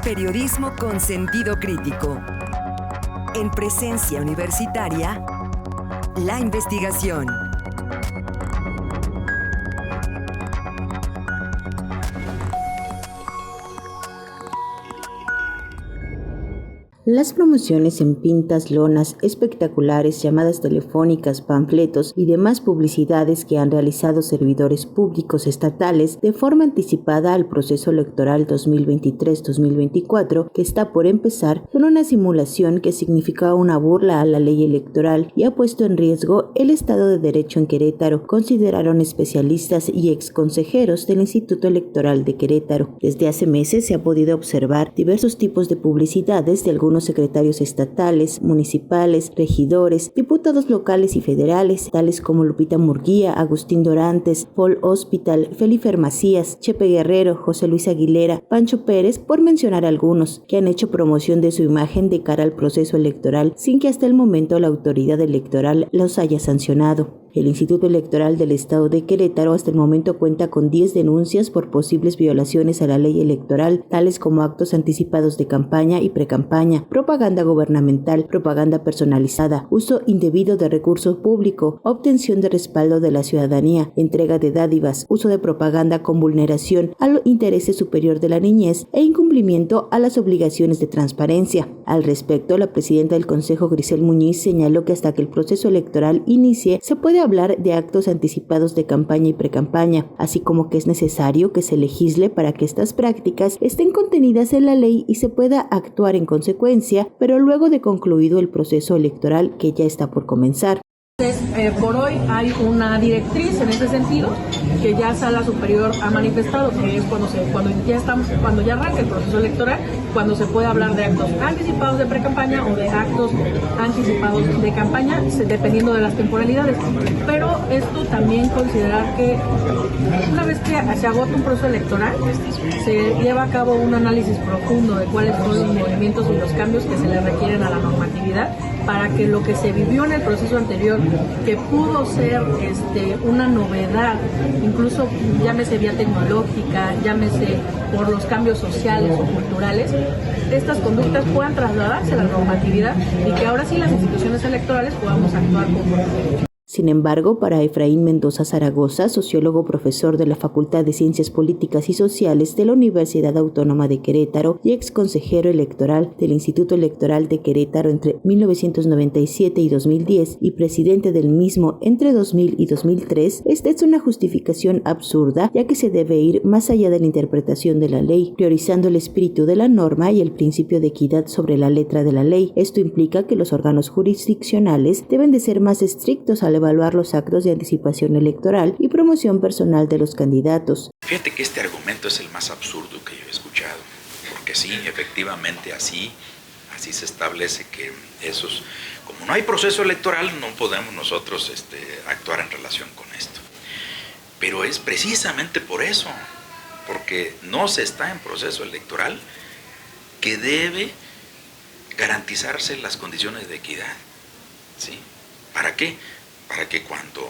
Periodismo con sentido crítico. En Presencia Universitaria, la investigación. Las promociones en pintas, lonas, espectaculares, llamadas telefónicas, panfletos y demás publicidades que han realizado servidores públicos estatales de forma anticipada al proceso electoral 2023-2024 que está por empezar son una simulación que significa una burla a la ley electoral y ha puesto en riesgo el Estado de Derecho en Querétaro, consideraron especialistas y exconsejeros del Instituto Electoral de Querétaro. Desde hace meses se ha podido observar diversos tipos de publicidades de algunos secretarios estatales, municipales, regidores, diputados locales y federales, tales como Lupita Murguía, Agustín Dorantes, Paul Hospital, Felifer Macías, Chepe Guerrero, José Luis Aguilera, Pancho Pérez, por mencionar algunos, que han hecho promoción de su imagen de cara al proceso electoral sin que hasta el momento la autoridad electoral los haya sancionado. El Instituto Electoral del Estado de Querétaro hasta el momento cuenta con 10 denuncias por posibles violaciones a la ley electoral, tales como actos anticipados de campaña y precampaña, propaganda gubernamental, propaganda personalizada, uso indebido de recursos públicos, obtención de respaldo de la ciudadanía, entrega de dádivas, uso de propaganda con vulneración al interés superior de la niñez e incumplimiento a las obligaciones de transparencia. Al respecto, la presidenta del Consejo, Grisel Muñiz, señaló que hasta que el proceso electoral inicie, se puede hablar de actos anticipados de campaña y precampaña, así como que es necesario que se legisle para que estas prácticas estén contenidas en la ley y se pueda actuar en consecuencia, pero luego de concluido el proceso electoral que ya está por comenzar. Por hoy hay una directriz en ese sentido que ya Sala Superior ha manifestado, que es cuando ya arranca el proceso electoral, cuando se puede hablar de actos anticipados de precampaña o de actos anticipados de campaña, dependiendo de las temporalidades. Pero esto también considerar que una vez que se agota un proceso electoral, se lleva a cabo un análisis profundo de cuáles son los movimientos y los cambios que se le requieren a la normatividad para que lo que se vivió en el proceso anterior, que pudo ser una novedad, incluso llámese vía tecnológica, llámese por los cambios sociales o culturales, estas conductas puedan trasladarse a la normatividad y que ahora sí las instituciones electorales podamos actuar como. Sin embargo, para Efraín Mendoza Zaragoza, sociólogo profesor de la Facultad de Ciencias Políticas y Sociales de la Universidad Autónoma de Querétaro y ex consejero electoral del Instituto Electoral de Querétaro entre 1997 y 2010 y presidente del mismo entre 2000 y 2003, esta es una justificación absurda, ya que se debe ir más allá de la interpretación de la ley, priorizando el espíritu de la norma y el principio de equidad sobre la letra de la ley. Esto implica que los órganos jurisdiccionales deben de ser más estrictos al evaluar los actos de anticipación electoral y promoción personal de los candidatos. Fíjate que este argumento es el más absurdo que yo he escuchado, porque sí, efectivamente así se establece que como no hay proceso electoral, no podemos nosotros actuar en relación con esto. Pero es precisamente por eso, porque no se está en proceso electoral, que debe garantizarse las condiciones de equidad, ¿sí? ¿Para qué? Para que cuando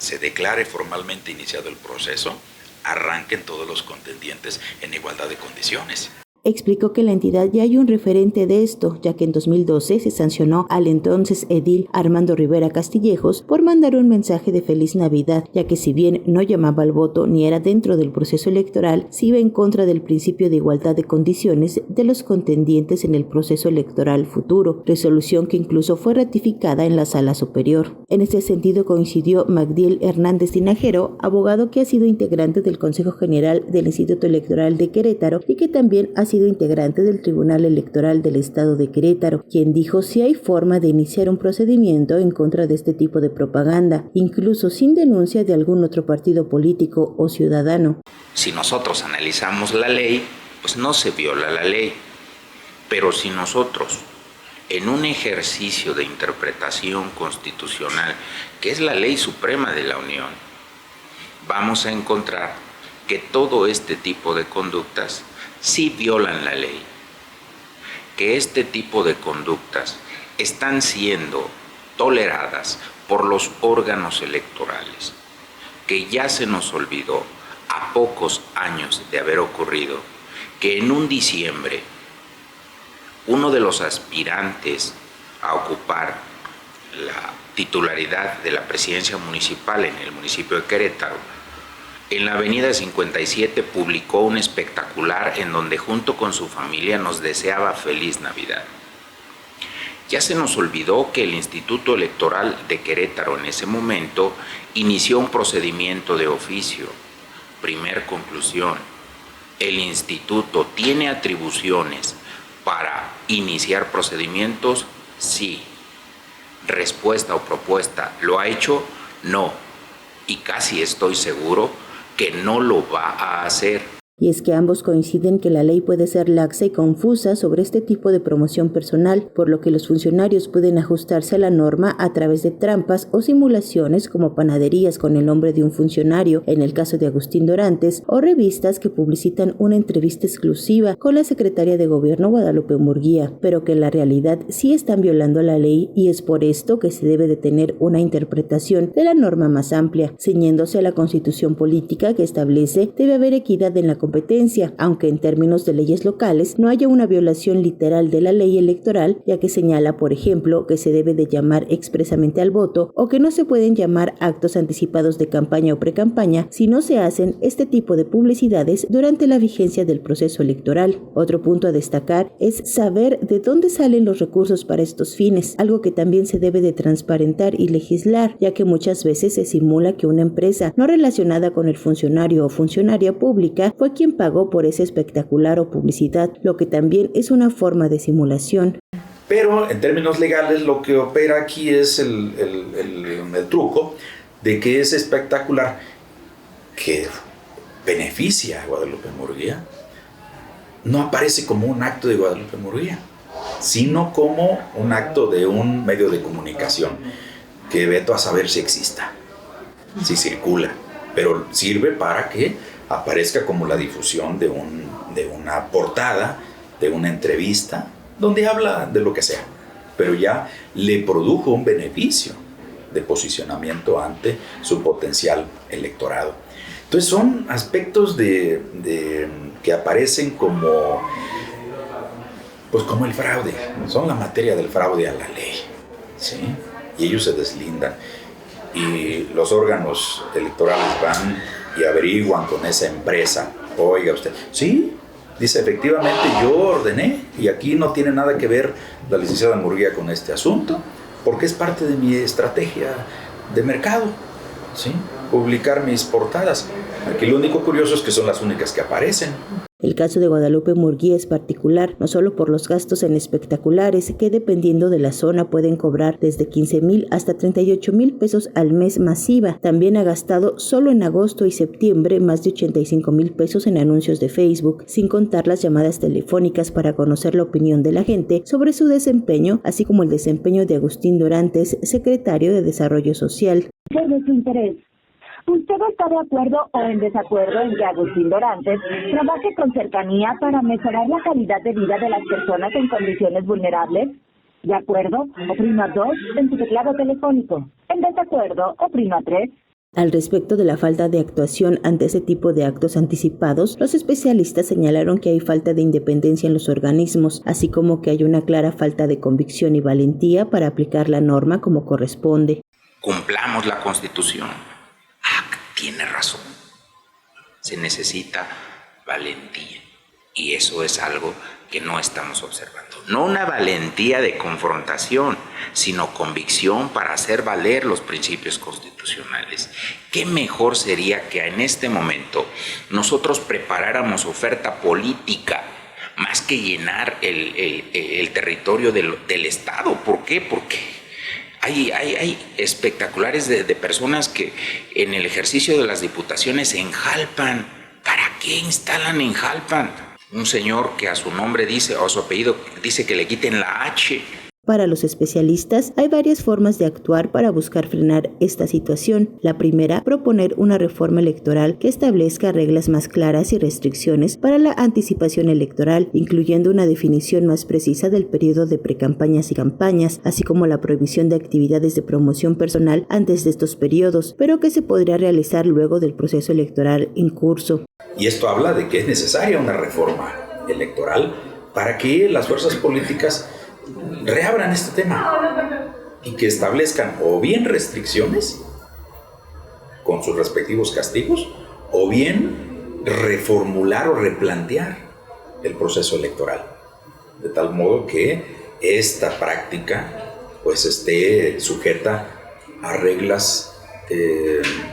se declare formalmente iniciado el proceso, arranquen todos los contendientes en igualdad de condiciones. Explicó que en la entidad ya hay un referente de esto, ya que en 2012 se sancionó al entonces edil Armando Rivera Castillejos por mandar un mensaje de Feliz Navidad, ya que si bien no llamaba al voto ni era dentro del proceso electoral, sí iba en contra del principio de igualdad de condiciones de los contendientes en el proceso electoral futuro, resolución que incluso fue ratificada en la Sala Superior. En este sentido coincidió Magdiel Hernández Tinajero, abogado que ha sido integrante del Consejo General del Instituto Electoral de Querétaro y que también ha sido integrante del Tribunal Electoral del Estado de Querétaro, quien dijo si hay forma de iniciar un procedimiento en contra de este tipo de propaganda, incluso sin denuncia de algún otro partido político o ciudadano. Si nosotros analizamos la ley, pues no se viola la ley, pero si nosotros, en un ejercicio de interpretación constitucional, que es la ley suprema de la Unión, vamos a encontrar que todo este tipo de conductas sí violan la ley, que este tipo de conductas están siendo toleradas por los órganos electorales, que ya se nos olvidó a pocos años de haber ocurrido que en un diciembre uno de los aspirantes a ocupar la titularidad de la presidencia municipal en el municipio de Querétaro, en la avenida 57 publicó un espectacular en donde junto con su familia nos deseaba feliz Navidad. Ya se nos olvidó que el Instituto Electoral de Querétaro en ese momento inició un procedimiento de oficio. Primer conclusión, el instituto tiene atribuciones para iniciar procedimientos, sí. Respuesta o propuesta, ¿lo ha hecho? No. Y casi estoy seguro que no lo va a hacer. Y es que ambos coinciden que la ley puede ser laxa y confusa sobre este tipo de promoción personal, por lo que los funcionarios pueden ajustarse a la norma a través de trampas o simulaciones como panaderías con el nombre de un funcionario, en el caso de Agustín Dorantes, o revistas que publicitan una entrevista exclusiva con la secretaria de Gobierno Guadalupe Murguía, pero que en la realidad sí están violando la ley, y es por esto que se debe de tener una interpretación de la norma más amplia, ciñéndose a la Constitución política que establece debe haber equidad en la competencia, aunque en términos de leyes locales no haya una violación literal de la ley electoral, ya que señala, por ejemplo, que se debe de llamar expresamente al voto o que no se pueden llamar actos anticipados de campaña o precampaña si no se hacen este tipo de publicidades durante la vigencia del proceso electoral. Otro punto a destacar es saber de dónde salen los recursos para estos fines, algo que también se debe de transparentar y legislar, ya que muchas veces se simula que una empresa no relacionada con el funcionario o funcionaria pública fue quien pagó por ese espectacular o publicidad, lo que también es una forma de simulación. Pero en términos legales lo que opera aquí es el truco de que ese espectacular que beneficia a Guadalupe Murguía no aparece como un acto de Guadalupe Murguía, sino como un acto de un medio de comunicación que veto a saber si exista, si circula, pero sirve para que aparezca como la difusión de una portada, de una entrevista, donde habla de lo que sea, pero ya le produjo un beneficio de posicionamiento ante su potencial electorado. Entonces son aspectos que aparecen como el fraude, son la materia del fraude a la ley, ¿sí? Y ellos se deslindan. Y los órganos electorales van y averiguan con esa empresa, oiga usted, sí, dice efectivamente yo ordené y aquí no tiene nada que ver la licenciada Murguía con este asunto, porque es parte de mi estrategia de mercado, ¿sí? Publicar mis portadas. Aquí lo único curioso es que son las únicas que aparecen. El caso de Guadalupe Murguía es particular, no solo por los gastos en espectaculares, que dependiendo de la zona pueden cobrar desde 15,000 hasta 38,000 pesos al mes masiva. También ha gastado solo en agosto y septiembre más de 85,000 pesos en anuncios de Facebook, sin contar las llamadas telefónicas para conocer la opinión de la gente sobre su desempeño, así como el desempeño de Agustín Dorantes, secretario de Desarrollo Social. Desde su interés, ¿usted está de acuerdo o en desacuerdo en que Agustín Dorantes trabaje con cercanía para mejorar la calidad de vida de las personas en condiciones vulnerables? ¿De acuerdo? Oprima 2 en su teclado telefónico. En desacuerdo, oprima 3. Al respecto de la falta de actuación ante ese tipo de actos anticipados, los especialistas señalaron que hay falta de independencia en los organismos, así como que hay una clara falta de convicción y valentía para aplicar la norma como corresponde. Cumplamos la Constitución. Tiene razón. Se necesita valentía. Y eso es algo que no estamos observando. No una valentía de confrontación, sino convicción para hacer valer los principios constitucionales. ¿Qué mejor sería que en este momento nosotros preparáramos oferta política más que llenar el territorio del Estado? ¿Por qué? Porque hay espectaculares de personas que en el ejercicio de las diputaciones en Jalpan. ¿Para qué instalan en Jalpan? Un señor que a su nombre dice, o a su apellido dice que le quiten la H. Para los especialistas, hay varias formas de actuar para buscar frenar esta situación. La primera, proponer una reforma electoral que establezca reglas más claras y restricciones para la anticipación electoral, incluyendo una definición más precisa del periodo de precampañas y campañas, así como la prohibición de actividades de promoción personal antes de estos periodos, pero que se podría realizar luego del proceso electoral en curso. Y esto habla de que es necesaria una reforma electoral para que las fuerzas políticas reabran este tema y que establezcan o bien restricciones con sus respectivos castigos o bien reformular o replantear el proceso electoral, de tal modo que esta práctica pues esté sujeta a reglas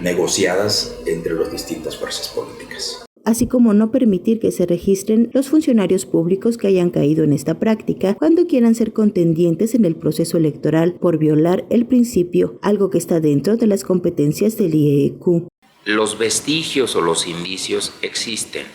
negociadas entre las distintas fuerzas políticas. Así como no permitir que se registren los funcionarios públicos que hayan caído en esta práctica cuando quieran ser contendientes en el proceso electoral por violar el principio, algo que está dentro de las competencias del IEEQ. Los vestigios o los indicios existen.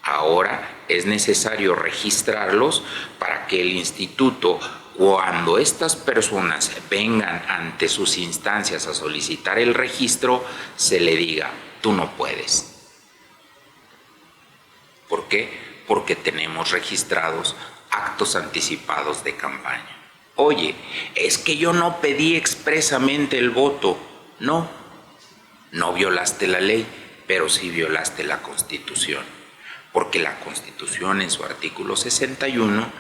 Ahora es necesario registrarlos para que el instituto, cuando estas personas vengan ante sus instancias a solicitar el registro, se le diga, tú no puedes. ¿Por qué? Porque tenemos registrados actos anticipados de campaña. Oye, es que yo no pedí expresamente el voto. No violaste la ley, pero sí violaste la Constitución. Porque la Constitución en su artículo 41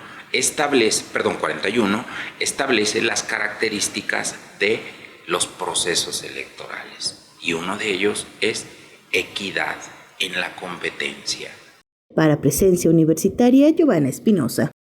41 establece las características de los procesos electorales. Y uno de ellos es equidad en la competencia. Para Presencia Universitaria, Giovanna Espinosa.